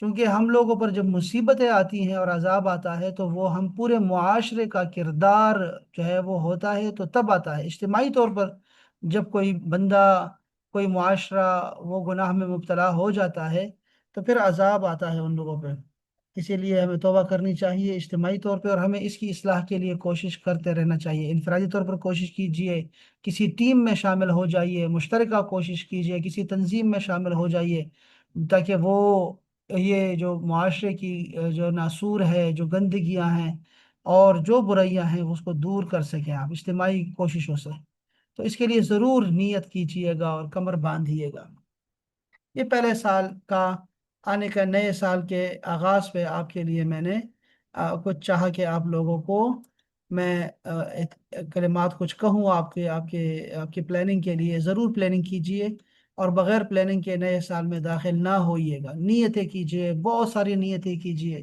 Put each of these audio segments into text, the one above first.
چونکہ ہم لوگوں پر جب مصیبتیں آتی ہیں اور عذاب آتا ہے تو وہ ہم پورے معاشرے کا کردار جو ہے وہ ہوتا ہے تو تب آتا ہے اجتماعی طور پر، جب کوئی بندہ، کوئی معاشرہ وہ گناہ میں مبتلا ہو جاتا ہے تو پھر عذاب آتا ہے ان لوگوں پہ۔ اسی لیے ہمیں توبہ کرنی چاہیے اجتماعی طور پہ، اور ہمیں اس کی اصلاح کے لیے کوشش کرتے رہنا چاہیے۔ انفرادی طور پر کوشش کیجیے، کسی ٹیم میں شامل ہو جائیے، مشترکہ کوشش کیجیے، کسی تنظیم میں شامل ہو جائیے، تاکہ وہ یہ جو معاشرے کی جو ناسور ہے، جو گندگیاں ہیں اور جو برائیاں ہیں اس کو دور کر سکیں آپ اجتماعی کوششوں سے۔ تو اس کے لیے ضرور نیت کیجیے گا اور کمر باندھیے گا۔ یہ پہلے سال کا آنے کا، نئے سال کے آغاز پہ آپ کے لیے میں نے کچھ چاہا کہ آپ لوگوں کو میں کلمات کچھ کہوں آپ کی پلاننگ کے لیے۔ ضرور پلاننگ کیجئے، اور بغیر پلاننگ کے نئے سال میں داخل نہ ہوئیے گا۔ نیتیں کیجئے، بہت ساری نیتیں کیجئے۔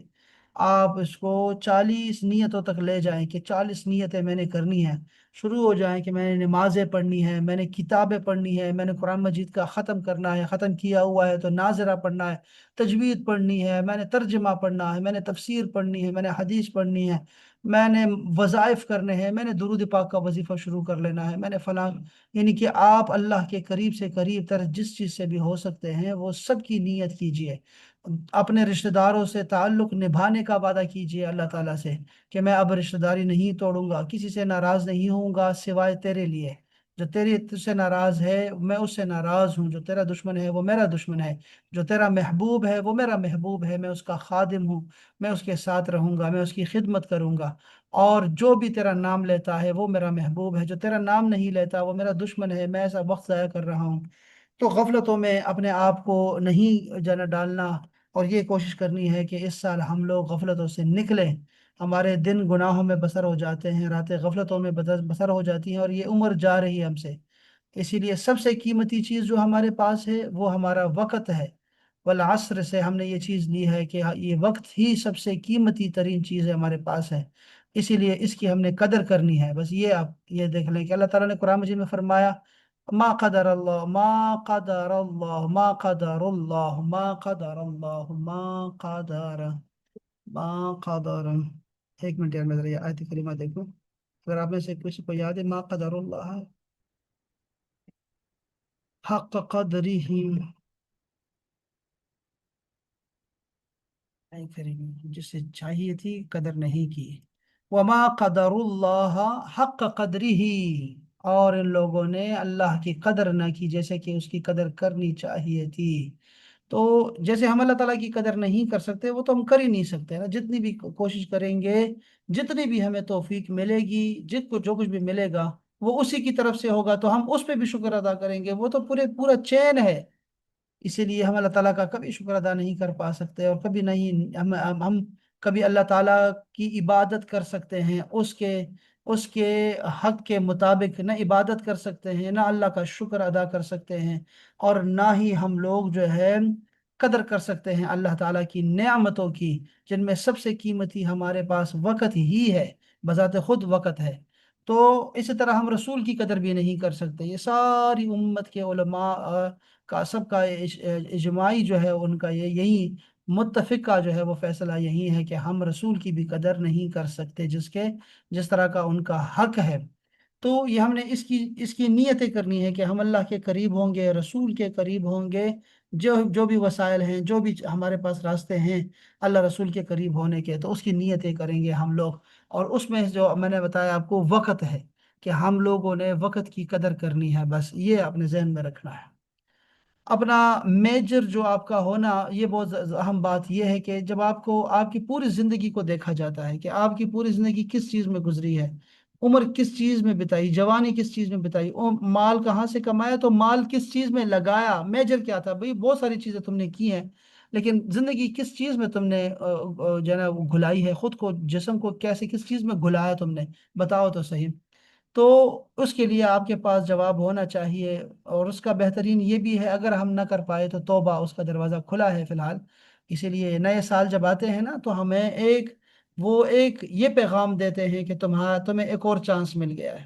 آپ اس کو 40 نیتوں تک لے جائیں کہ 40 نیتیں میں نے کرنی ہیں۔ شروع ہو جائیں کہ میں نے نمازیں پڑھنی ہے، میں نے کتابیں پڑھنی ہے، میں نے قرآن مجید کا ختم کرنا ہے، ختم کیا ہوا ہے تو ناظرہ پڑھنا ہے، تجوید پڑھنی ہے، میں نے ترجمہ پڑھنا ہے، میں نے تفسیر پڑھنی ہے، میں نے حدیث پڑھنی ہے، میں نے وظائف کرنے ہیں، میں نے درود پاک کا وظیفہ شروع کر لینا ہے، میں نے فلاں، یعنی کہ آپ اللہ کے قریب سے قریب تر جس چیز سے بھی ہو سکتے ہیں وہ سب کی نیت کیجئے۔ اپنے رشتہ داروں سے تعلق نبھانے کا وعدہ کیجئے اللہ تعالیٰ سے کہ میں اب رشتہ داری نہیں توڑوں گا، کسی سے ناراض نہیں ہوں گا سوائے تیرے لیے۔ جو تیری تجھ سے ناراض ہے میں اس سے ناراض ہوں، جو تیرا دشمن ہے وہ میرا دشمن ہے، جو تیرا محبوب ہے وہ میرا محبوب ہے، میں اس کا خادم ہوں، میں اس کے ساتھ رہوں گا، میں اس کی خدمت کروں گا۔ اور جو بھی تیرا نام لیتا ہے وہ میرا محبوب ہے، جو تیرا نام نہیں لیتا وہ میرا دشمن ہے، میں ایسا وقت ضائع کر رہا ہوں۔ تو غفلتوں میں اپنے آپ کو نہیں جانا ڈالنا، اور یہ کوشش کرنی ہے کہ اس سال ہم لوگ غفلتوں سے نکلیں۔ ہمارے دن گناہوں میں بسر ہو جاتے ہیں، راتیں غفلتوں میں بسر ہو جاتی ہیں، اور یہ عمر جا رہی ہے ہم سے۔ اسی لیے سب سے قیمتی چیز جو ہمارے پاس ہے وہ ہمارا وقت ہے۔ والعصر سے ہم نے یہ چیز لی ہے کہ یہ وقت ہی سب سے قیمتی ترین چیز ہے ہمارے پاس ہے، اسی لیے اس کی ہم نے قدر کرنی ہے۔ بس یہ آپ یہ دیکھ لیں کہ اللہ تعالیٰ نے قرآن مجید میں فرمایا ما قدر اللہ ما قدر اللہ ما قدر اللہ ما قدر اللہ ما قدر ما قدر۔ ایک منٹ یار، میں ذرا یہ آیت کریمہ دیکھوں، اگر آپ میں سے کسی کو یاد ہے ما قدر اللہ حق قدری ہی، نہیں کریں جسے چاہیے تھی قدر نہیں کی۔ وما قدر اللہ حق قدری ہی، اور ان لوگوں نے اللہ کی قدر نہ کی جیسے کہ اس کی قدر کرنی چاہیے تھی۔ تو جیسے ہم اللہ تعالیٰ کی قدر نہیں کر سکتے وہ تو ہم کر ہی نہیں سکتے نا، جتنی بھی کوشش کریں گے، جتنی بھی ہمیں توفیق ملے گی، جت کو جو کچھ بھی ملے گا وہ اسی کی طرف سے ہوگا، تو ہم اس پہ بھی شکر ادا کریں گے، وہ تو پورا چین ہے۔ اسی لیے ہم اللہ تعالیٰ کا کبھی شکر ادا نہیں کر پا سکتے، اور کبھی نہیں ہم کبھی اللہ تعالیٰ کی عبادت کر سکتے ہیں اس کے حق کے مطابق نہ عبادت کر سکتے ہیں، نہ اللہ کا شکر ادا کر سکتے ہیں، اور نہ ہی ہم لوگ جو ہے قدر کر سکتے ہیں اللہ تعالیٰ کی نعمتوں کی، جن میں سب سے قیمتی ہمارے پاس وقت ہی ہے، بذات خود وقت ہے۔ تو اسی طرح ہم رسول کی قدر بھی نہیں کر سکتے۔ یہ ساری امت کے علماء کا سب کا اجماعی جو ہے ان کا یہی متفقہ جو ہے وہ فیصلہ یہی ہے کہ ہم رسول کی بھی قدر نہیں کر سکتے جس طرح کا ان کا حق ہے۔ تو یہ ہم نے اس کی نیتیں کرنی ہے کہ ہم اللہ کے قریب ہوں گے، رسول کے قریب ہوں گے، جو جو بھی وسائل ہیں، جو بھی ہمارے پاس راستے ہیں اللہ رسول کے قریب ہونے کے، تو اس کی نیتیں کریں گے ہم لوگ۔ اور اس میں جو میں نے بتایا آپ کو وقت ہے، کہ ہم لوگوں نے وقت کی قدر کرنی ہے، بس یہ اپنے ذہن میں رکھنا ہے۔ اپنا میجر جو آپ کا ہونا، یہ بہت اہم بات یہ ہے کہ جب آپ کو آپ کی پوری زندگی کو دیکھا جاتا ہے کہ آپ کی پوری زندگی کس چیز میں گزری ہے، عمر کس چیز میں بتائی، جوانی کس چیز میں بتائی، مال کہاں سے کمایا تو مال کس چیز میں لگایا، میجر کیا تھا بھئی، بہت ساری چیزیں تم نے کی ہیں، لیکن زندگی کس چیز میں تم نے جو ہے نا وہ گھلائی ہے، خود کو، جسم کو کیسے کس چیز میں گھلایا تم نے، بتاؤ تو صحیح۔ تو اس کے لیے آپ کے پاس جواب ہونا چاہیے، اور اس کا بہترین یہ بھی ہے اگر ہم نہ کر پائے تو توبہ، اس کا دروازہ کھلا ہے فی الحال۔ اسی لیے نئے سال جب آتے ہیں نا تو ہمیں وہ ایک یہ پیغام دیتے ہیں کہ تمہیں ایک اور چانس مل گیا ہے،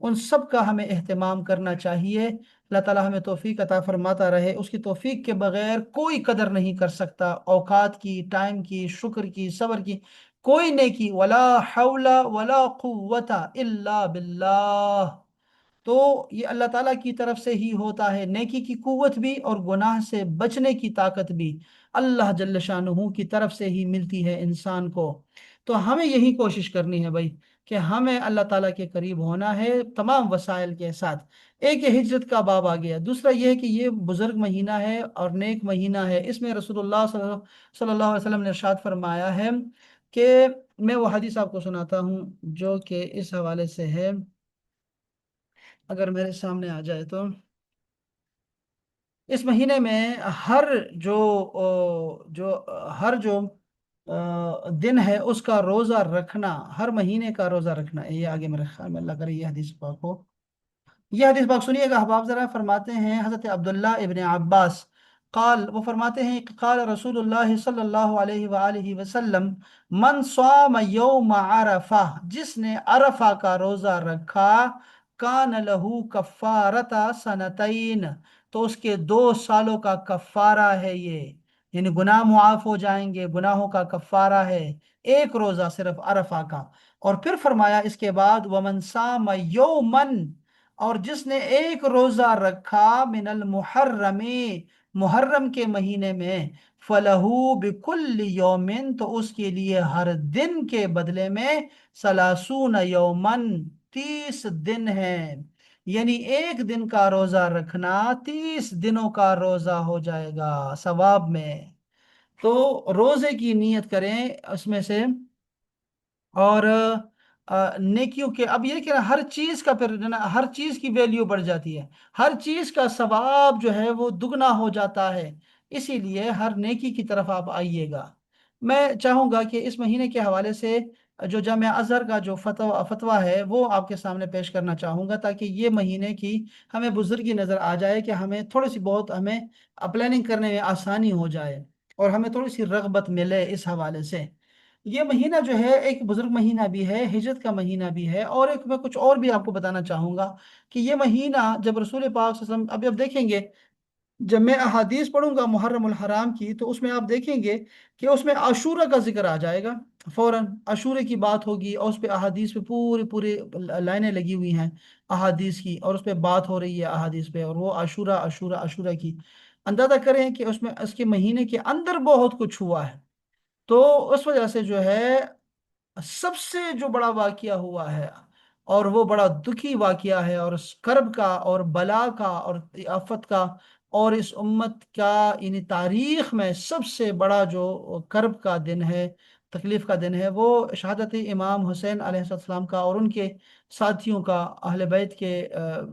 ان سب کا ہمیں اہتمام کرنا چاہیے۔ اللہ تعالی ہمیں توفیق عطا فرماتا رہے، اس کی توفیق کے بغیر کوئی قدر نہیں کر سکتا، اوقات کی، ٹائم کی، شکر کی، صبر کی، کوئی نیکی، ولا حول ولا قوت الا باللہ۔ تو یہ اللہ تعالیٰ کی طرف سے ہی ہوتا ہے، نیکی کی قوت بھی اور گناہ سے بچنے کی طاقت بھی اللہ جل شانہ کی طرف سے ہی ملتی ہے انسان کو۔ تو ہمیں یہی کوشش کرنی ہے بھائی، کہ ہمیں اللہ تعالیٰ کے قریب ہونا ہے تمام وسائل کے ساتھ۔ ایک یہ ہجرت کا باب آ گیا، دوسرا یہ ہے کہ یہ بزرگ مہینہ ہے اور نیک مہینہ ہے، اس میں رسول اللہ صلی اللہ علیہ وسلم نے ارشاد فرمایا ہے کہ، میں وہ حدیث آپ کو سناتا ہوں جو کہ اس حوالے سے ہے، اگر میرے سامنے آ جائے تو، اس مہینے میں ہر جو جو ہر جو دن ہے اس کا روزہ رکھنا، ہر مہینے کا روزہ رکھنا، یہ آگے میرے خیال میں اللہ کرے یہ حدیث پاک ہو۔ یہ حدیث پاک سنیے گا احباب ذرا، فرماتے ہیں حضرت عبداللہ ابن عباس قال، وہ فرماتے ہیں کہ قال رسول اللہ صلی اللہ علیہ وآلہ وسلم، من صام یوم عرفہ، جس نے عرفہ کا روزہ رکھا، کان لہو کفارتا سنتین، تو اس کے 2 سالوں کا کفارہ ہے یہ، یعنی گناہ معاف ہو جائیں گے، گناہوں کا کفارہ ہے ایک روزہ صرف عرفہ کا۔ اور پھر فرمایا اس کے بعد، ومن صام یومن، اور جس نے ایک روزہ رکھا، من المحرم، محرم کے مہینے میں، فلہو بکل یومن، تو اس کے لیے ہر دن کے بدلے میں، 30 یومن، 30 دن ہیں، یعنی ایک دن کا روزہ رکھنا 30 دنوں کا روزہ ہو جائے گا ثواب میں۔ تو روزے کی نیت کریں اس میں سے، اور نیکیوں کے، اب یہ کہ ہر چیز کا پھر جو نا، ہر چیز کی ویلیو بڑھ جاتی ہے، ہر چیز کا ثواب جو ہے وہ دگنا ہو جاتا ہے، اسی لیے ہر نیکی کی طرف آپ آئیے گا۔ میں چاہوں گا کہ اس مہینے کے حوالے سے جو جامعہ ازہر کا جو فتویٰ ہے وہ آپ کے سامنے پیش کرنا چاہوں گا، تاکہ یہ مہینے کی ہمیں بزرگی نظر آ جائے، کہ ہمیں تھوڑی سی بہت ہمیں پلاننگ کرنے میں آسانی ہو جائے، اور ہمیں تھوڑی سی رغبت ملے اس حوالے سے۔ یہ مہینہ جو ہے ایک بزرگ مہینہ بھی ہے، ہجرت کا مہینہ بھی ہے، اور ایک میں کچھ اور بھی آپ کو بتانا چاہوں گا کہ یہ مہینہ جب رسول پاک صلی اللہ علیہ وسلم، اب دیکھیں گے جب میں احادیث پڑھوں گا محرم الحرام کی، تو اس میں آپ دیکھیں گے کہ اس میں عاشورہ کا ذکر آ جائے گا، فوراً عاشورے کی بات ہوگی، اور اس پہ احادیث پہ پوری پوری لائنیں لگی ہوئی ہیں احادیث کی، اور اس پہ بات ہو رہی ہے احادیث پہ، اور وہ عاشورہ عاشورہ عاشورہ کی، اندازہ کریں کہ اس میں اس کے مہینے کے اندر بہت کچھ ہوا ہے۔ تو اس وجہ سے جو ہے سب سے جو بڑا واقعہ ہوا ہے، اور وہ بڑا دکھی واقعہ ہے، اور اس کرب کا اور بلا کا اور آفت کا، اور اس امت کا یعنی تاریخ میں سب سے بڑا جو کرب کا دن ہے، تکلیف کا دن ہے، وہ شہادت امام حسین علیہ السلام کا، اور ان کے ساتھیوں کا، اہل بیت کے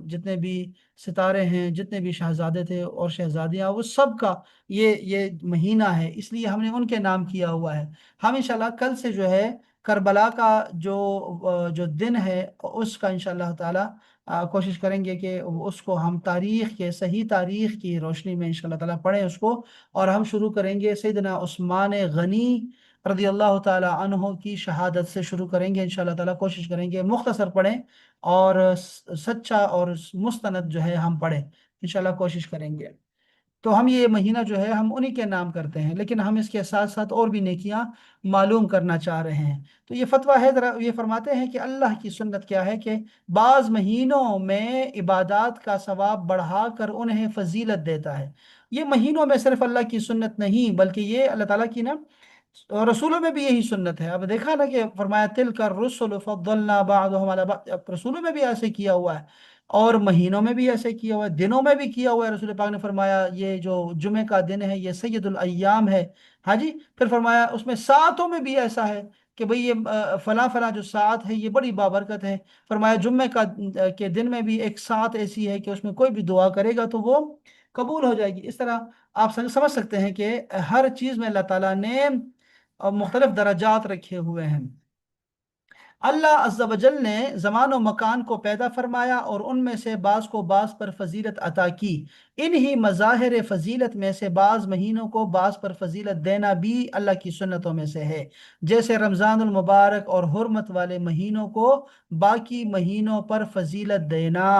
جتنے بھی ستارے ہیں، جتنے بھی شہزادے تھے اور شہزادیاں، وہ سب کا یہ مہینہ ہے، اس لیے ہم نے ان کے نام کیا ہوا ہے۔ ہم انشاءاللہ کل سے جو ہے کربلا کا جو دن ہے اس کا انشاءاللہ تعالی کوشش کریں گے کہ اس کو ہم تاریخ کے، صحیح تاریخ کی روشنی میں انشاءاللہ تعالی پڑھیں اس کو، اور ہم شروع کریں گے سیدنا عثمان غنی رضی اللہ تعالی عنہ کی شہادت سے شروع کریں گے انشاءاللہ تعالی، کوشش کریں گے مختصر پڑھیں، اور سچا اور مستند جو ہے ہم پڑھیں انشاءاللہ، کوشش کریں گے۔ تو ہم یہ مہینہ جو ہے ہم انہی کے نام کرتے ہیں، لیکن ہم اس کے ساتھ ساتھ اور بھی نیکیاں معلوم کرنا چاہ رہے ہیں۔ تو یہ فتویٰ ہے، ذرا یہ فرماتے ہیں کہ اللہ کی سنت کیا ہے کہ بعض مہینوں میں عبادات کا ثواب بڑھا کر انہیں فضیلت دیتا ہے۔ یہ مہینوں میں صرف اللہ کی سنت نہیں، بلکہ یہ اللہ تعالیٰ کی نا رسولوں میں بھی یہی سنت ہے۔ اب دیکھا نا کہ فرمایا تلک الرسل فضلنا بعضهم على بعض، اب رسولوں میں بھی ایسے کیا ہوا ہے، اور مہینوں میں بھی ایسے کیا ہوا ہے، دنوں میں بھی کیا ہوا ہے۔ رسول پاک نے فرمایا یہ جو جمعہ کا دن ہے یہ سید الایام ہے، ہاں جی، پھر فرمایا اس میں ساعتوں میں بھی ایسا ہے کہ بھئی یہ فلاں فلاں جو ساعت ہے یہ بڑی بابرکت ہے، فرمایا جمعہ کا کے دن میں بھی ایک ساعت ایسی ہے کہ اس میں کوئی بھی دعا کرے گا تو وہ قبول ہو جائے گی۔ اس طرح آپ سمجھ سکتے ہیں کہ ہر چیز میں اللہ تعالیٰ نے مختلف درجات رکھے ہوئے ہیں۔ اللہ عز و جل نے زمان و مکان کو پیدا فرمایا، اور ان میں سے بعض کو بعض پر فضیلت عطا کی۔ انہی مظاہر فضیلت میں سے بعض مہینوں کو بعض پر فضیلت دینا بھی اللہ کی سنتوں میں سے ہے، جیسے رمضان المبارک اور حرمت والے مہینوں کو باقی مہینوں پر فضیلت دینا۔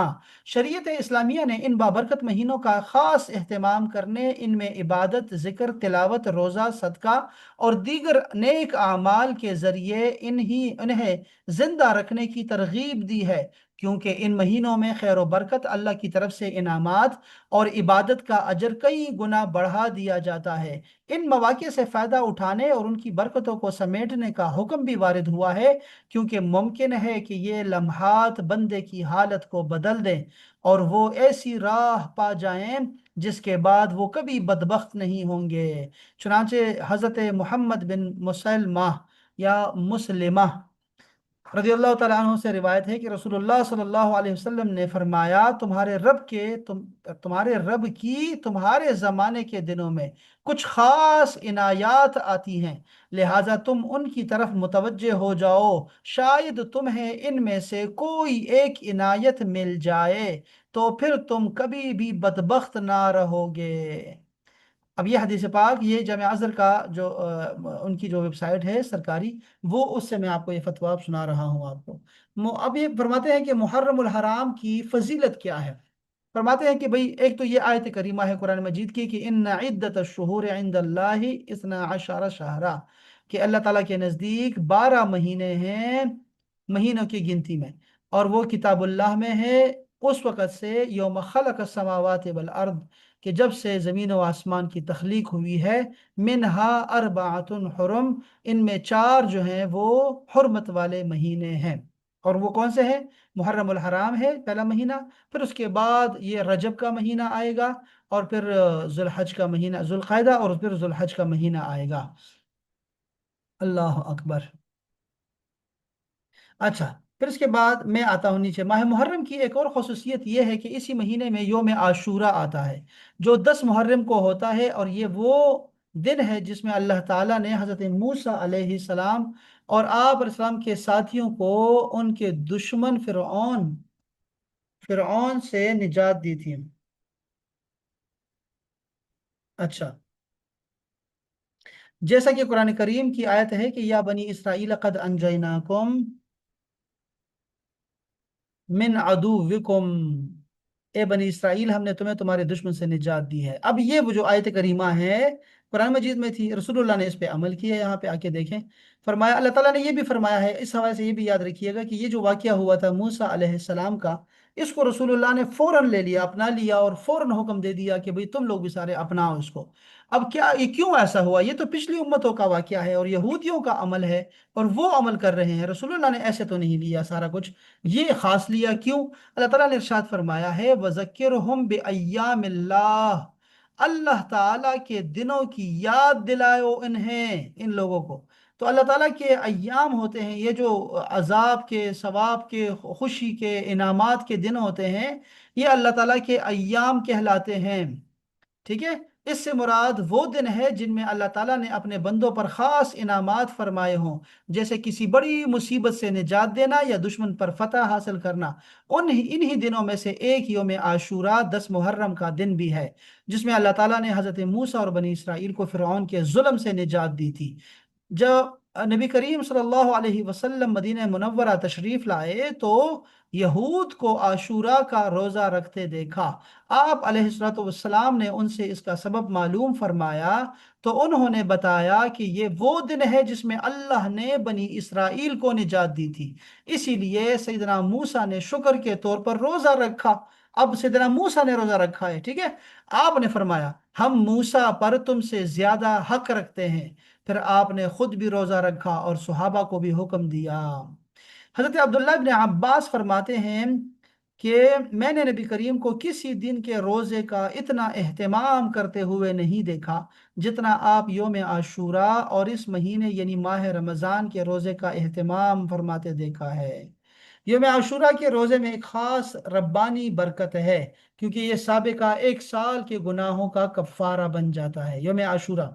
شریعت اسلامیہ نے ان بابرکت مہینوں کا خاص اہتمام کرنے، ان میں عبادت، ذکر، تلاوت، روزہ، صدقہ اور دیگر نیک اعمال کے ذریعے انہیں زندہ رکھنے کی ترغیب دی ہے، کیونکہ ان مہینوں میں خیر و برکت، اللہ کی طرف سے انعامات اور عبادت کا اجر کئی گنا بڑھا دیا جاتا ہے۔ ان مواقع سے فائدہ اٹھانے اور ان کی برکتوں کو سمیٹنے کا حکم بھی وارد ہوا ہے، کیونکہ ممکن ہے کہ یہ لمحات بندے کی حالت کو بدل دیں اور وہ ایسی راہ پا جائیں جس کے بعد وہ کبھی بدبخت نہیں ہوں گے۔ چنانچہ حضرت محمد بن مسلمہ یا مسلمہ رضی اللہ تعالیٰ عنہ سے روایت ہے کہ رسول اللہ صلی اللہ علیہ وسلم نے فرمایا، تمہارے رب کی تمہارے زمانے کے دنوں میں کچھ خاص عنایات آتی ہیں، لہٰذا تم ان کی طرف متوجہ ہو جاؤ، شاید تمہیں ان میں سے کوئی ایک عنایت مل جائے تو پھر تم کبھی بھی بدبخت نہ رہو گے۔ اب یہ حدیث پاک، یہ جامع ازہر کا جو ان کی جو ویب سائٹ ہے سرکاری، وہ اس سے میں آپ کو یہ فتویٰ سنا رہا ہوں آپ کو۔ اب یہ فرماتے ہیں کہ محرم الحرام کی فضیلت کیا ہے۔ فرماتے ہیں کہ بھئی ایک تو یہ آیت کریمہ ہے قرآن مجید کی کہ ان عدت الشہور عند اللہ اثنا عشر شہرا، کہ اللہ تعالیٰ کے نزدیک 12 مہینے ہیں مہینوں کی گنتی میں، اور وہ کتاب اللہ میں ہے اس وقت سے یوم خلق السماوات والارض، کہ جب سے زمین و آسمان کی تخلیق ہوئی ہے، منہا اربعۃ حرم، ان میں 4 جو ہیں وہ حرمت والے مہینے ہیں، اور وہ کون سے ہیں؟ محرم الحرام ہے پہلا مہینہ، پھر اس کے بعد یہ رجب کا مہینہ آئے گا، اور پھر ذوالحج کا مہینہ ذوالقعدہ، اور پھر ذوالحج کا مہینہ آئے گا۔ اللہ اکبر۔ اچھا، پھر اس کے بعد میں آتا ہوں نیچے۔ ماہ محرم کی ایک اور خصوصیت یہ ہے کہ اسی مہینے میں یوم عاشورہ آتا ہے، جو 10 محرم کو ہوتا ہے، اور یہ وہ دن ہے جس میں اللہ تعالیٰ نے حضرت موسیٰ علیہ السلام اور آپ علیہ السلام کے ساتھیوں کو ان کے دشمن فرعون سے نجات دی تھی۔ اچھا، جیسا کہ قرآن کریم کی آیت ہے کہ یا بنی اسرائیل قد انجیناکم من عدوکم، اے بنی اسرائیل ہم نے تمہیں تمہارے دشمن سے نجات دی ہے۔ اب یہ وہ جو آیت کریمہ ہے قرآن مجید میں تھی، رسول اللہ نے اس پہ عمل کیا ہے، یہاں پہ آ کے دیکھیں۔ فرمایا، اللہ تعالیٰ نے یہ بھی فرمایا ہے، اس حوالے سے یہ بھی یاد رکھیے گا کہ یہ جو واقعہ ہوا تھا موسیٰ علیہ السلام کا، اس کو رسول اللہ نے فوراً لے لیا، اپنا لیا، اور فوراً حکم دے دیا کہ بھئی تم لوگ بھی سارے اپناؤ اس کو۔ اب کیا یہ کیوں ایسا ہوا؟ یہ تو پچھلی امتوں کا واقعہ ہے اور یہودیوں کا عمل ہے، اور وہ عمل کر رہے ہیں، رسول اللہ نے ایسے تو نہیں لیا سارا کچھ، یہ خاص لیا کیوں؟ اللہ تعالیٰ نے ارشاد فرمایا ہے وَذَكِّرْهُمْ بِأَيَّامِ اللَّهِ، اللہ تعالیٰ کے دنوں کی یاد دلائو انہیں، ان لوگوں کو۔ تو اللہ تعالیٰ کے ایام ہوتے ہیں یہ جو عذاب کے، ثواب کے، خوشی کے، انعامات کے دن ہوتے ہیں، یہ اللہ تعالیٰ کے ایام کہلاتے ہیں، ٹھیک ہے؟ اس سے مراد وہ دن ہے جن میں اللہ تعالیٰ نے اپنے بندوں پر خاص انعامات فرمائے ہوں، جیسے کسی بڑی مصیبت سے نجات دینا یا دشمن پر فتح حاصل کرنا۔ انہی دنوں میں سے ایک یوم عاشورہ 10 محرم کا دن بھی ہے، جس میں اللہ تعالیٰ نے حضرت موسیٰ اور بنی اسرائیل کو فرعون کے ظلم سے نجات دی تھی۔ جب نبی کریم صلی اللہ علیہ وسلم مدینہ منورہ تشریف لائے تو یہود کو عاشورہ کا روزہ رکھتے دیکھا۔ آپ علیہ السلام نے ان سے اس کا سبب معلوم فرمایا تو انہوں نے بتایا کہ یہ وہ دن ہے جس میں اللہ نے بنی اسرائیل کو نجات دی تھی، اسی لیے سیدنا موسیٰ نے شکر کے طور پر روزہ رکھا۔ اب سیدنا موسیٰ نے روزہ رکھا ہے، ٹھیک ہے؟ آپ نے فرمایا ہم موسیٰ پر تم سے زیادہ حق رکھتے ہیں، پھر آپ نے خود بھی روزہ رکھا اور صحابہ کو بھی حکم دیا۔ حضرت عبداللہ ابن عباس فرماتے ہیں کہ میں نے نبی کریم کو کسی دن کے روزے کا اتنا اہتمام کرتے ہوئے نہیں دیکھا جتنا آپ یوم عاشورہ اور اس مہینے یعنی ماہ رمضان کے روزے کا اہتمام فرماتے دیکھا ہے۔ یوم عاشورہ کے روزے میں ایک خاص ربانی برکت ہے، کیونکہ یہ سابقہ ایک سال کے گناہوں کا کفارہ بن جاتا ہے۔ یوم عاشورہ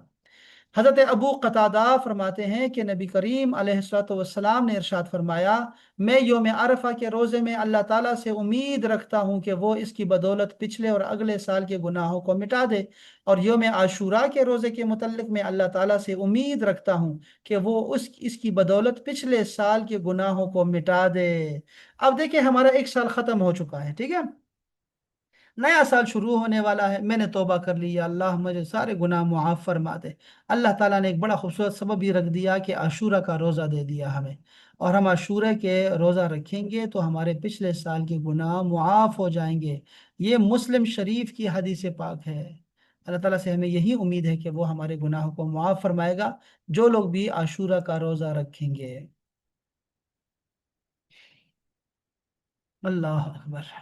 حضرت ابو قتادہ فرماتے ہیں کہ نبی کریم علیہ الصلوۃ والسلام نے ارشاد فرمایا، میں یوم عرفہ کے روزے میں اللہ تعالیٰ سے امید رکھتا ہوں کہ وہ اس کی بدولت پچھلے اور اگلے سال کے گناہوں کو مٹا دے، اور یوم عاشورہ کے روزے کے متعلق میں اللہ تعالیٰ سے امید رکھتا ہوں کہ وہ اس کی بدولت پچھلے سال کے گناہوں کو مٹا دے۔ اب دیکھیں، ہمارا ایک سال ختم ہو چکا ہے، ٹھیک ہے، نیا سال شروع ہونے والا ہے، میں نے توبہ کر لی، یا اللہ مجھے سارے گناہ معاف فرما دے۔ اللہ تعالیٰ نے ایک بڑا خوبصورت سبب بھی رکھ دیا کہ عاشورہ کا روزہ دے دیا ہمیں، اور ہم عاشورہ کے روزہ رکھیں گے تو ہمارے پچھلے سال کے گناہ معاف ہو جائیں گے۔ یہ مسلم شریف کی حدیث پاک ہے۔ اللہ تعالیٰ سے ہمیں یہی امید ہے کہ وہ ہمارے گناہوں کو معاف فرمائے گا، جو لوگ بھی عاشورہ کا روزہ رکھیں گے۔ اللہ اکبر۔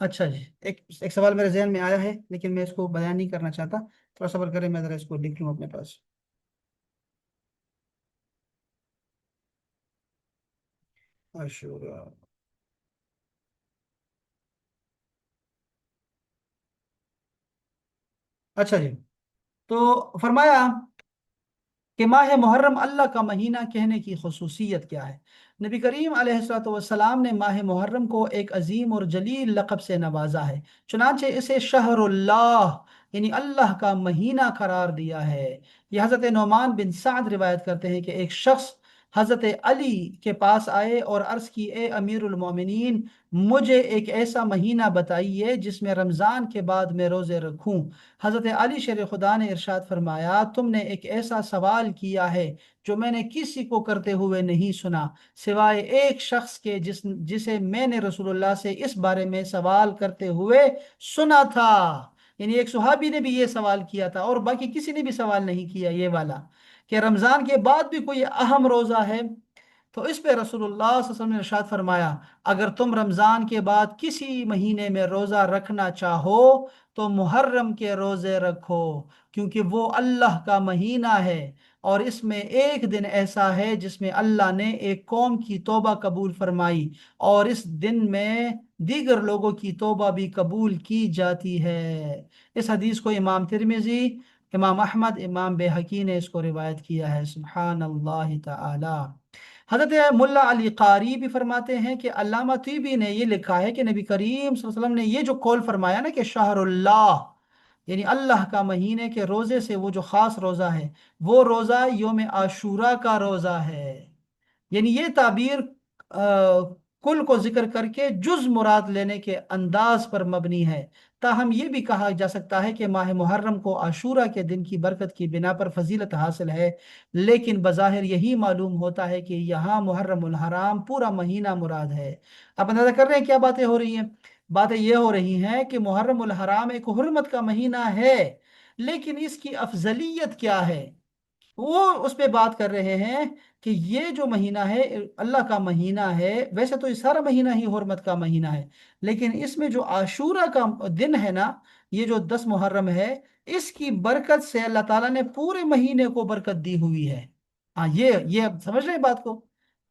اچھا جی، ایک سوال میرے ذہن میں آیا ہے، لیکن میں اس کو بیان نہیں کرنا چاہتا، تھوڑا صبر کریں، میں ذرا اس کو لکھ لوں اپنے پاس۔ عاشورہ۔ اچھا جی، تو فرمایا کہ ماہ محرم اللہ کا مہینہ کہنے کی خصوصیت کیا ہے؟ نبی کریم علیہ الصلوۃ والسلام نے ماہ محرم کو ایک عظیم اور جلیل لقب سے نوازا ہے، چنانچہ اسے شہر اللہ، یعنی اللہ کا مہینہ قرار دیا ہے۔ یہ حضرت نعمان بن سعد روایت کرتے ہیں کہ ایک شخص حضرت علی کے پاس آئے اور عرض کی، اے امیر المومنین، مجھے ایک ایسا مہینہ بتائیے جس میں رمضان کے بعد میں روزے رکھوں۔ حضرت علی شیر خدا نے ارشاد فرمایا، تم نے ایک ایسا سوال کیا ہے جو میں نے کسی کو کرتے ہوئے نہیں سنا، سوائے ایک شخص کے جسے میں نے رسول اللہ سے اس بارے میں سوال کرتے ہوئے سنا تھا۔ یعنی ایک صحابی نے بھی یہ سوال کیا تھا، اور باقی کسی نے بھی سوال نہیں کیا یہ والا، کہ رمضان کے بعد بھی کوئی اہم روزہ ہے؟ تو اس پہ رسول اللہ صلی اللہ علیہ وسلم نے ارشاد فرمایا، اگر تم رمضان کے بعد کسی مہینے میں روزہ رکھنا چاہو تو محرم کے روزے رکھو، کیونکہ وہ اللہ کا مہینہ ہے، اور اس میں ایک دن ایسا ہے جس میں اللہ نے ایک قوم کی توبہ قبول فرمائی، اور اس دن میں دیگر لوگوں کی توبہ بھی قبول کی جاتی ہے۔ اس حدیث کو امام ترمذی، امام احمد، امام بیہقی نے اس کو روایت کیا ہے۔ سبحان اللہ تعالی۔ حضرت ملا علی قاری بھی فرماتے ہیں کہ علامہ طیبی نے یہ لکھا ہے کہ نبی کریم صلی اللہ علیہ وسلم نے یہ جو قول فرمایا نا کہ شہر اللہ، یعنی اللہ کا مہینے کے روزے سے وہ جو خاص روزہ ہے، وہ روزہ یوم عاشورہ کا روزہ ہے۔ یعنی یہ تعبیر کل کو ذکر کر کے جز مراد لینے کے انداز پر مبنی ہے۔ تاہم یہ بھی کہا جا سکتا ہے کہ ماہ محرم کو عاشورہ کے دن کی برکت کی بنا پر فضیلت حاصل ہے، لیکن بظاہر یہی معلوم ہوتا ہے کہ یہاں محرم الحرام پورا مہینہ مراد ہے۔ آپ اندازہ کر رہے ہیں کیا باتیں ہو رہی ہیں؟ باتیں یہ ہو رہی ہیں کہ محرم الحرام ایک حرمت کا مہینہ ہے، لیکن اس کی افضلیت کیا ہے، وہ اس پہ بات کر رہے ہیں کہ یہ جو مہینہ ہے اللہ کا مہینہ ہے، ویسے تو یہ سارا مہینہ ہی حرمت کا مہینہ ہے، لیکن اس میں جو عاشورہ کا دن ہے نا، یہ جو 10 محرم ہے، اس کی برکت سے اللہ تعالیٰ نے پورے مہینے کو برکت دی ہوئی ہے۔ ہاں، یہ اب سمجھ رہے ہیں بات کو؟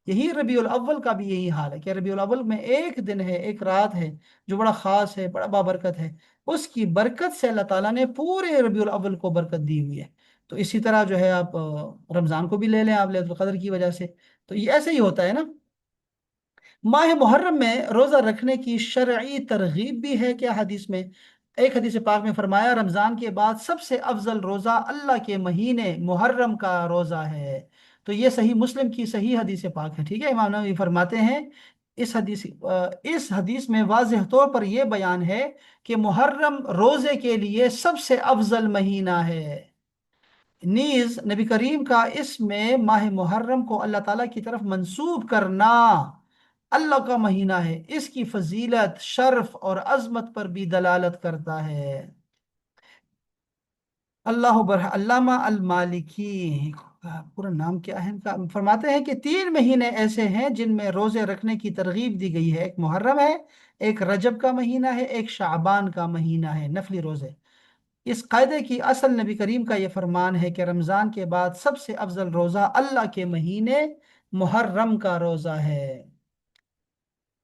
یہی ربیع الاول کا بھی یہی حال ہے کہ ربیع الاول میں ایک دن ہے، ایک رات ہے جو بڑا خاص ہے، بڑا بابرکت ہے، اس کی برکت سے اللہ تعالیٰ نے پورے ربیع الاول کو برکت دی ہوئی ہے۔ تو اسی طرح جو ہے آپ رمضان کو بھی لے لیں آپ لیلۃ القدر کی وجہ سے، تو یہ ایسے ہی ہوتا ہے نا۔ ماہ محرم میں روزہ رکھنے کی شرعی ترغیب بھی ہے کیا حدیث میں؟ ایک حدیث پاک میں فرمایا، رمضان کے بعد سب سے افضل روزہ اللہ کے مہینے محرم کا روزہ ہے۔ تو یہ صحیح مسلم کی صحیح حدیث پاک ہے، ٹھیک ہے، امام نووی فرماتے ہیں اس حدیث میں واضح طور پر یہ بیان ہے کہ محرم روزے کے لیے سب سے افضل مہینہ ہے۔ نیز نبی کریم کا اس میں ماہ محرم کو اللہ تعالیٰ کی طرف منسوب کرنا، اللہ کا مہینہ ہے، اس کی فضیلت، شرف اور عظمت پر بھی دلالت کرتا ہے۔ علامہ المالکی، پورا نام کیا ہے ان کا، فرماتے ہیں کہ 3 مہینے ایسے ہیں جن میں روزے رکھنے کی ترغیب دی گئی ہے، ایک محرم ہے، ایک رجب کا مہینہ ہے، ایک شعبان کا مہینہ ہے، نفلی روزے۔ اس قاعدے کی اصل نبی کریم کا یہ فرمان ہے کہ رمضان کے بعد سب سے افضل روزہ اللہ کے مہینے محرم کا روزہ ہے۔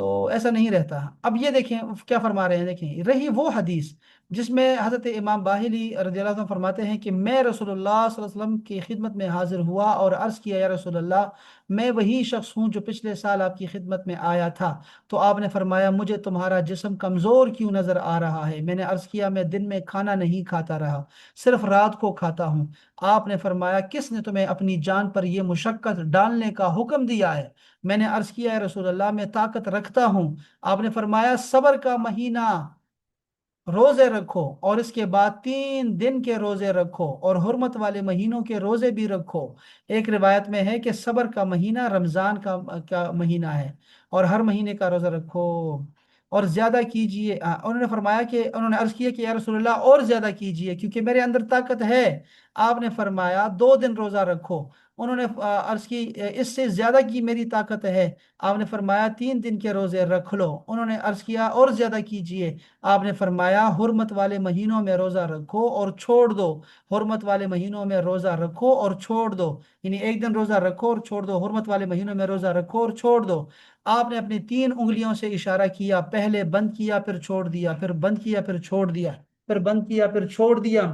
تو ایسا نہیں رہتا۔ اب یہ دیکھیں کیا فرما رہے ہیں، دیکھیں رہی وہ حدیث جس میں حضرت امام باہلی رضی اللہ عنہ فرماتے ہیں کہ میں رسول اللہ صلی اللہ علیہ وسلم کی خدمت میں حاضر ہوا اور عرض کیا یا رسول اللہ، میں وہی شخص ہوں جو پچھلے سال آپ کی خدمت میں آیا تھا۔ تو آپ نے فرمایا مجھے تمہارا جسم کمزور کیوں نظر آ رہا ہے؟ میں نے عرض کیا میں دن میں کھانا نہیں کھاتا رہا، صرف رات کو کھاتا ہوں۔ آپ نے فرمایا کس نے تمہیں اپنی جان پر یہ مشقت ڈالنے کا حکم دیا ہے؟ میں نے عرض کیا ہے رسول اللہ میں طاقت رکھتا ہوں۔ آپ نے فرمایا صبر کا مہینہ روزے رکھو اور اس کے بعد 3 دن کے روزے رکھو اور حرمت والے مہینوں کے روزے بھی رکھو۔ ایک روایت میں ہے کہ صبر کا مہینہ رمضان کا مہینہ ہے، اور ہر مہینے کا روزہ رکھو اور زیادہ کیجئے۔ انہوں نے فرمایا کہ انہوں نے عرض کیا کہ یا رسول اللہ اور زیادہ کیجئے کیونکہ میرے اندر طاقت ہے۔ آپ نے فرمایا 2 دن روزہ رکھو۔ انہوں نے عرض کی اس سے زیادہ کی میری طاقت ہے۔ آپ نے فرمایا 3 دن کے روزے رکھ لو۔ انہوں نے عرض کیا اور زیادہ کیجئے۔ آپ نے فرمایا حرمت والے مہینوں میں روزہ رکھو اور چھوڑ دو، حرمت والے مہینوں میں روزہ رکھو اور چھوڑ دو، یعنی ایک دن روزہ رکھو اور چھوڑ دو، حرمت والے مہینوں میں روزہ رکھو اور چھوڑ دو۔ آپ نے اپنی 3 انگلیوں سے اشارہ کیا، پہلے بند کیا پھر چھوڑ دیا، پھر بند کیا پھر چھوڑ دیا، پھر بند کیا پھر چھوڑ دیا۔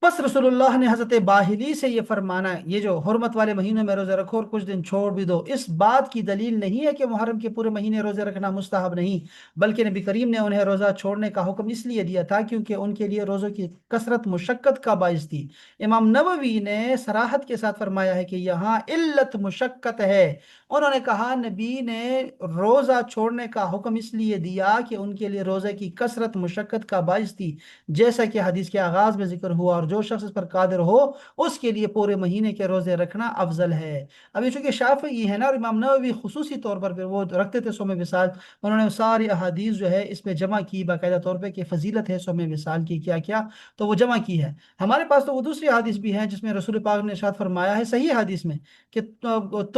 بس رسول اللہ نے حضرت باہلی سے یہ فرمانا ہے، یہ جو حرمت والے مہینوں میں روزہ رکھو اور کچھ دن چھوڑ بھی دو، اس بات کی دلیل نہیں ہے کہ محرم کے پورے مہینے روزے رکھنا مستحب نہیں، بلکہ نبی کریم نے انہیں روزہ چھوڑنے کا حکم اس لیے دیا تھا کیونکہ ان کے لیے روزوں کی کثرت مشقت کا باعث تھی۔ امام نووی نے صراحت کے ساتھ فرمایا ہے کہ یہاں علت مشقت ہے۔ انہوں نے کہا نبی نے روزہ چھوڑنے کا حکم اس لیے دیا کہ ان کے لیے روزے کی کثرت مشقت کا باعث تھی، جیسا کہ حدیث کے آغاز میں ذکر ہوا، اور جو شخص اس پر قادر ہو اس کے لیے پورے مہینے کے روزے رکھنا افضل ہے۔ اب یہ چونکہ شافعی ہے نا، اور امام نووی خصوصی طور پر وہ رکھتے تھے صوم وصال، انہوں نے ساری احادیث جو ہے اس میں جمع کی باقاعدہ طور پہ کہ فضیلت ہے صوم وصال کی کیا کیا، تو وہ جمع کی ہے۔ ہمارے پاس تو وہ دوسری حدیث بھی ہے جس میں رسول پاک نے ارشاد فرمایا ہے صحیح حدیث میں کہ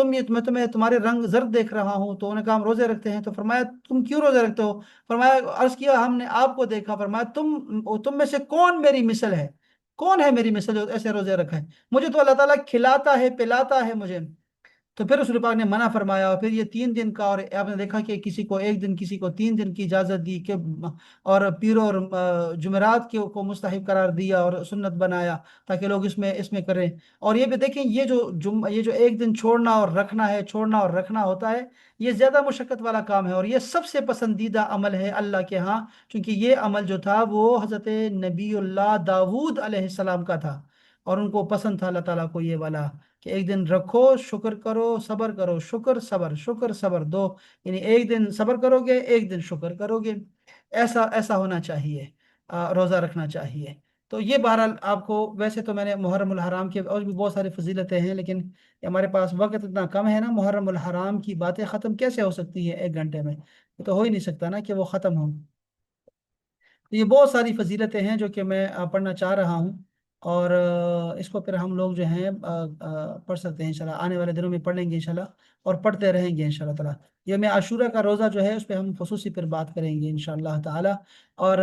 میں تمہیں تمہارے رنگ زرد دیکھ رہا ہوں، تو انہوں نے کہا ہم روزے رکھتے ہیں، تو فرمایا تم کیوں روزے رکھتے ہو؟ فرمایا عرض کیا ہم نے آپ کو دیکھا، فرمایا تم میں سے کون میری مثل ہے، کون ہے میری مثل جو ایسے روزے رکھا ہے؟ مجھے تو اللہ تعالیٰ کھلاتا ہے پلاتا ہے مجھے۔ تو پھر رسول پاک نے منع فرمایا، اور پھر یہ 3 دن کا، اور آپ نے دیکھا کہ کسی کو ایک دن کسی کو 3 دن کی اجازت دی کہ، اور پیروں اور جمعرات کو مستحب قرار دیا اور سنت بنایا تاکہ لوگ اس میں کریں۔ اور یہ بھی دیکھیں یہ جو ایک دن چھوڑنا اور رکھنا ہے، چھوڑنا اور رکھنا ہوتا ہے، یہ زیادہ مشقت والا کام ہے، اور یہ سب سے پسندیدہ عمل ہے اللہ کے ہاں، کیونکہ یہ عمل جو تھا وہ حضرت نبی اللہ داود علیہ السلام کا تھا، اور ان کو پسند تھا اللہ تعالیٰ کو یہ والا کہ ایک دن رکھو، شکر کرو صبر کرو، شکر صبر شکر صبر دو، یعنی ایک دن صبر کرو گے ایک دن شکر کرو گے، ایسا ایسا ہونا چاہیے، روزہ رکھنا چاہیے۔ تو یہ بہرحال آپ کو، ویسے تو میں نے محرم الحرام کے اور بھی بہت ساری فضیلتیں ہیں، لیکن ہمارے پاس وقت اتنا کم ہے نا، محرم الحرام کی باتیں ختم کیسے ہو سکتی ہے 1 گھنٹے میں؟ یہ تو ہو ہی نہیں سکتا نا کہ وہ ختم ہو۔ تو یہ بہت ساری فضیلتیں ہیں جو کہ میں پڑھنا چاہ رہا ہوں، اور اس کو پھر ہم لوگ جو ہیں پڑھ سکتے ہیں انشاءاللہ، آنے والے دنوں میں پڑھ لیں گے انشاءاللہ، اور پڑھتے رہیں گے انشاءاللہ تعالیٰ۔ یوم عاشورہ کا روزہ جو ہے اس پہ ہم خصوصی پھر بات کریں گے انشاءاللہ تعالیٰ، اور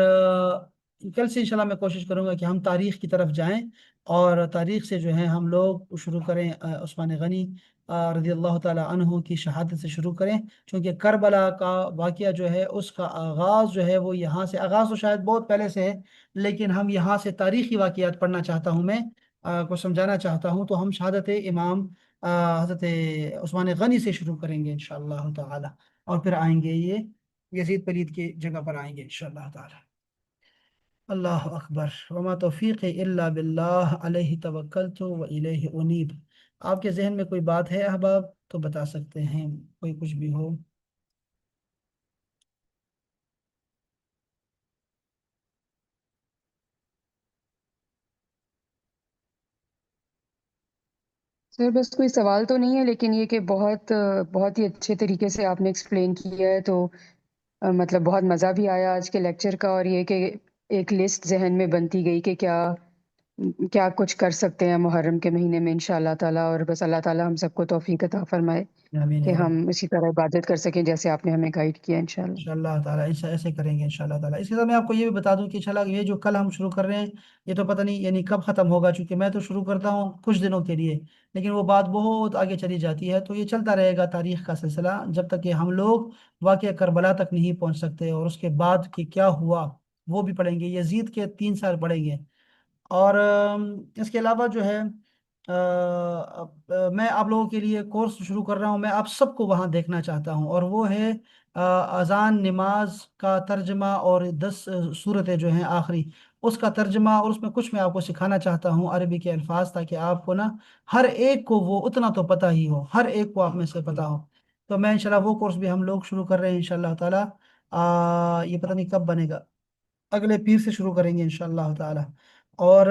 کل سے انشاءاللہ میں کوشش کروں گا کہ ہم تاریخ کی طرف جائیں، اور تاریخ سے جو ہے ہم لوگ شروع کریں، عثمان غنی رضی اللہ تعالیٰ عنہ کی شہادت سے شروع کریں، چونکہ کربلا کا واقعہ جو ہے اس کا آغاز جو ہے وہ یہاں سے، آغاز تو شاید بہت پہلے سے ہے، لیکن ہم یہاں سے تاریخی واقعات پڑھنا چاہتا ہوں میں، کو سمجھانا چاہتا ہوں، تو ہم شہادت امام حضرت عثمان غنی سے شروع کریں گے انشاءاللہ تعالی، اور پھر آئیں گے یہ یزید پلید کی جگہ پر آئیں گے انشاءاللہ تعالی۔ اللہ اکبر، وما توفیق الا باللہ علیہ توکلت و الیہ انیب۔ آپ کے ذہن میں کوئی بات ہے احباب تو بتا سکتے ہیں، کوئی کچھ بھی ہو۔ سر بس کوئی سوال تو نہیں ہے، لیکن یہ کہ بہت ہی اچھے طریقے سے آپ نے ایکسپلین کیا ہے، تو مطلب بہت مزہ بھی آیا آج کے لیکچر کا، اور یہ کہ ایک لسٹ ذہن میں بنتی گئی کہ کیا کیا کچھ کر سکتے ہیں محرم کے مہینے میں انشاءاللہ تعالی، اور بس اللہ تعالی ہم سب کو توفیق عطا فرمائے آمین کہ یا رب۔ ہم اسی طرح عبادت کر سکیں جیسے آپ نے ہمیں گائیڈ کیا انشاءاللہ۔ انشاءاللہ تعالیٰ ایسا ایسے کریں گے انشاءاللہ تعالیٰ۔ اس کے ساتھ میں آپ کو یہ بھی بتا دوں کہ انشاءاللہ یہ جو کل ہم شروع کر رہے ہیں، یہ تو پتہ نہیں یعنی کب ختم ہوگا، چونکہ میں تو شروع کرتا ہوں کچھ دنوں کے لیے، لیکن وہ بات بہت آگے چلی جاتی ہے، تو یہ چلتا رہے گا تاریخ کا سلسلہ جب تک کہ ہم لوگ واقعہ کربلا تک نہیں پہنچ سکتے، اور اس کے بعد کہ کیا ہوا وہ بھی پڑھیں گے، یزید کے 3 سال پڑھیں گے۔ اور اس کے علاوہ جو ہے میں آپ لوگوں کے لیے کورس شروع کر رہا ہوں، میں آپ سب کو وہاں دیکھنا چاہتا ہوں، اور وہ ہے اذان نماز کا ترجمہ، اور 10 صورتیں جو ہیں آخری اس کا ترجمہ، اور اس میں کچھ میں آپ کو سکھانا چاہتا ہوں عربی کے الفاظ، تاکہ آپ کو نا ہر ایک کو وہ اتنا تو پتہ ہی ہو، ہر ایک کو آپ میں سے پتہ ہو۔ تو میں انشاءاللہ وہ کورس بھی ہم لوگ شروع کر رہے ہیں انشاءاللہ تعالیٰ۔ یہ پتہ نہیں کب بنے گا، اگلے پیر سے شروع کریں گے انشاءاللہ تعالیٰ۔ اور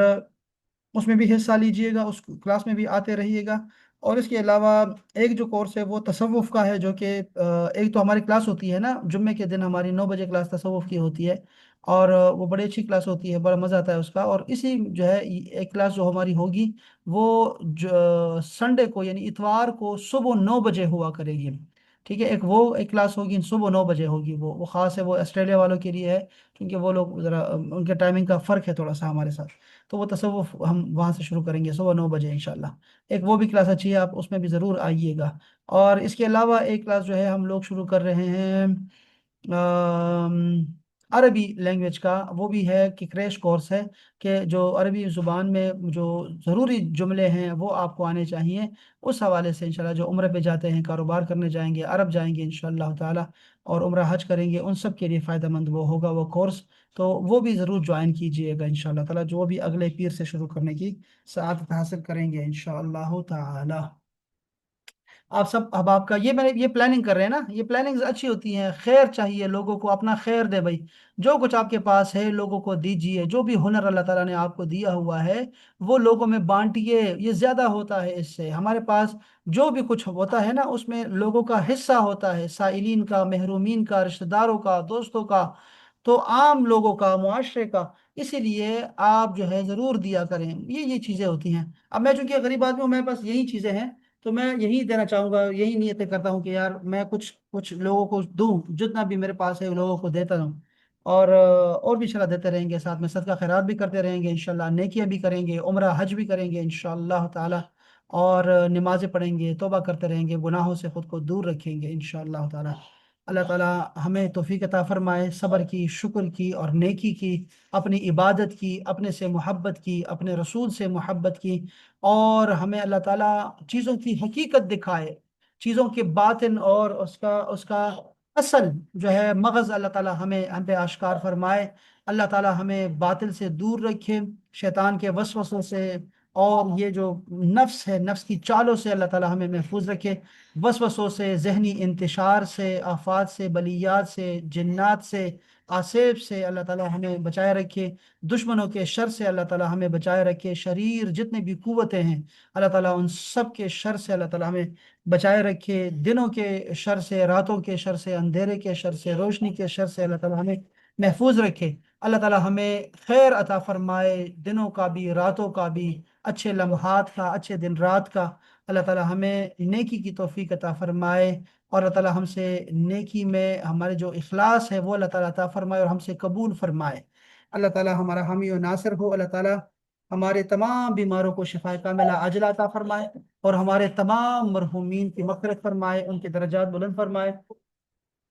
اس میں بھی حصہ لیجئے گا، اس کلاس میں بھی آتے رہیے گا۔ اور اس کے علاوہ ایک جو کورس ہے وہ تصوف کا ہے، جو کہ ایک تو ہماری کلاس ہوتی ہے نا جمعے کے دن، ہماری 9 بجے کلاس تصوف کی ہوتی ہے، اور وہ بڑی اچھی کلاس ہوتی ہے، بڑا مزہ آتا ہے اس کا۔ اور اسی جو ہے ایک کلاس جو ہماری ہوگی وہ سنڈے کو یعنی اتوار کو صبح 9 بجے ہوا کرے گی، ٹھیک ہے؟ ایک کلاس ہوگی صبح 9 بجے ہوگی، وہ خاص ہے، وہ آسٹریلیا والوں کے لیے ہے، کیونکہ وہ لوگ ذرا ان کے ٹائمنگ کا فرق ہے تھوڑا سا ہمارے ساتھ، تو وہ تصوف ہم وہاں سے شروع کریں گے صبح 9 بجے انشاءاللہ۔ ایک وہ بھی کلاس اچھی ہے، آپ اس میں بھی ضرور آئیے گا۔ اور اس کے علاوہ ایک کلاس جو ہے ہم لوگ شروع کر رہے ہیں آم، عربی لینگویج کا، وہ بھی ہے کہ کریش کورس ہے، کہ جو عربی زبان میں جو ضروری جملے ہیں وہ آپ کو آنے چاہیے، اس حوالے سے انشاءاللہ جو عمرے پہ جاتے ہیں، کاروبار کرنے جائیں گے، عرب جائیں گے انشاءاللہ تعالیٰ، اور عمرہ حج کریں گے، ان سب کے لیے فائدہ مند وہ ہوگا وہ کورس، تو وہ بھی ضرور جوائن کیجئے گا انشاءاللہ تعالیٰ، جو بھی اگلے پیر سے شروع کرنے کی سعادت حاصل کریں گے انشاءاللہ تعالیٰ۔ آپ سب احباب کا میں نے یہ پلاننگ کر رہے ہیں نا، یہ پلاننگز اچھی ہوتی ہیں، خیر چاہیے لوگوں کو، اپنا خیر دے بھائی، جو کچھ آپ کے پاس ہے لوگوں کو دیجیے، جو بھی ہنر اللہ تعالیٰ نے آپ کو دیا ہوا ہے وہ لوگوں میں بانٹیے، یہ زیادہ ہوتا ہے اس سے۔ ہمارے پاس جو بھی کچھ ہوتا ہے نا اس میں لوگوں کا حصہ ہوتا ہے، سائلین کا، محرومین کا، رشتہ داروں کا، دوستوں کا، تو عام لوگوں کا، معاشرے کا، اسی لیے آپ جو ہے ضرور دیا کریں، یہ چیزیں ہوتی ہیں۔ اب میں چونکہ غریب آدمی ہوں، میرے پاس یہی چیزیں ہیں، تو میں یہی دینا چاہوں گا، یہی نیتیں کرتا ہوں کہ یار میں کچھ کچھ لوگوں کو دوں، جتنا بھی میرے پاس ہے لوگوں کو دیتا ہوں، اور بھی انشاءاللہ دیتے رہیں گے، ساتھ میں صدقہ خیرات بھی کرتے رہیں گے انشاءاللہ، نیکیاں بھی کریں گے، عمرہ حج بھی کریں گے انشاءاللہ تعالی، اور نمازیں پڑھیں گے، توبہ کرتے رہیں گے، گناہوں سے خود کو دور رکھیں گے انشاءاللہ تعالی۔ اللہ تعالی ہمیں توفیق عطا فرمائے صبر کی، شکر کی، اور نیکی کی، اپنی عبادت کی، اپنے سے محبت کی، اپنے رسول سے محبت کی، اور ہمیں اللہ تعالیٰ چیزوں کی حقیقت دکھائے، چیزوں کے باطن اور اس کا اصل جو ہے مغز اللہ تعالیٰ ہم پہ آشکار فرمائے۔ اللہ تعالیٰ ہمیں باطل سے دور رکھے، شیطان کے وسوسوں سے، اور یہ جو نفس ہے، نفس کی چالوں سے اللہ تعالیٰ ہمیں محفوظ رکھے، وسوسوں سے، ذہنی انتشار سے، آفات سے، بلیات سے، جنات سے، آصف سے اللہ تعالیٰ ہمیں بچائے رکھے، دشمنوں کے شر سے اللہ تعالیٰ ہمیں بچائے رکھے، شریر جتنے بھی قوتیں ہیں اللہ تعالیٰ ان سب کے شر سے اللہ تعالیٰ ہمیں بچائے رکھے، دنوں کے شر سے، راتوں کے شر سے، اندھیرے کے شر سے، روشنی کے شر سے اللہ تعالیٰ ہمیں محفوظ رکھے۔ اللہ تعالیٰ ہمیں خیر عطا فرمائے، دنوں کا بھی، راتوں کا بھی، اچھے لمحات کا، اچھے دن رات کا۔ اللہ تعالیٰ ہمیں نیکی کی توفیق عطا فرمائے، اور اللہ تعالیٰ ہم سے نیکی میں ہمارے جو اخلاص ہے وہ اللہ تعالیٰ عطا فرمائے اور ہم سے قبول فرمائے۔ اللہ تعالیٰ ہمارا حامی و ناصر ہو، اللہ تعالیٰ ہمارے تمام بیماروں کو شفا کاملہ عاجلہ عطا فرمائے، اور ہمارے تمام مرحومین کی مغفرت فرمائے، ان کے درجات بلند فرمائے،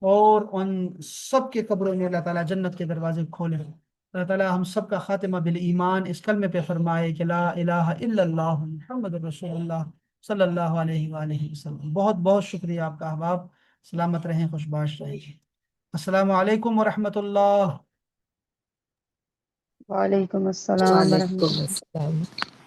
اور ان سب کے قبروں میں اللہ تعالیٰ جنت کے دروازے کھولے۔ اللہ تعالیٰ ہم سب کا خاتمہ بالایمان اس کلمے پہ فرمائے کہ لا الہ الا اللہ محمد رسول اللہ صلی اللہ علیہ وآلہ وسلم۔ بہت بہت شکریہ آپ کا احباب، سلامت رہیں، خوشباش رہیں۔ السلام علیکم ورحمۃ اللہ۔ وعلیکم السلام وعلیکم ورحمۃ اللہ۔ السلام۔